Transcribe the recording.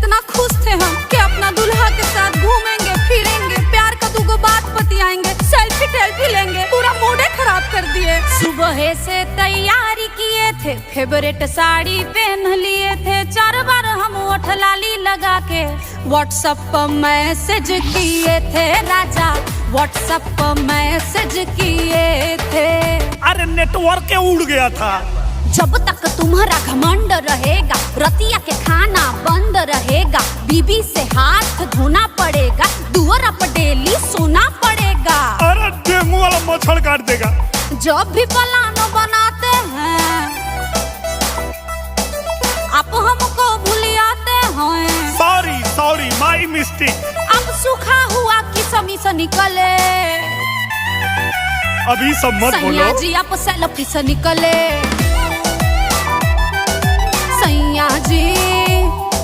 इतना खुश थे हम कि अपना दुल्हा के साथ घूमेंगे फिरेंगे, प्यार का दूगो बात बतियाएंगे, सेल्फी टेल्फी लेंगे, पूरा मूडे खराब कर दिए। सुबह से तैयारी किए थे, फेवरेट साड़ी पहन लिए थे, 4 बार हम ओठ लाली लगा के व्हाट्सएप पर मैसेज किए थे राजा, व्हाट्सएप पर मैसेज किए थे। अरे नेटवर्क के उड़ गया था। जब तक तुम्हारा घमंड रहेगा, रतिया के खाना बंद रहेगा, बीबी से हाथ धोना पड़ेगा, दुआर पर डेली सोना पड़ेगा। अरे डेंगू वाला मच्छर काट देगा। जब भी प्लान बनाते हैं आप हमको भूलियाते हैं। सॉरी सॉरी माय मिस्टेक। अब सूखा हुआ किसमी से निकले, अभी सब मत बोलो। सैया जी आप सेल्फी से निकले, सैया जी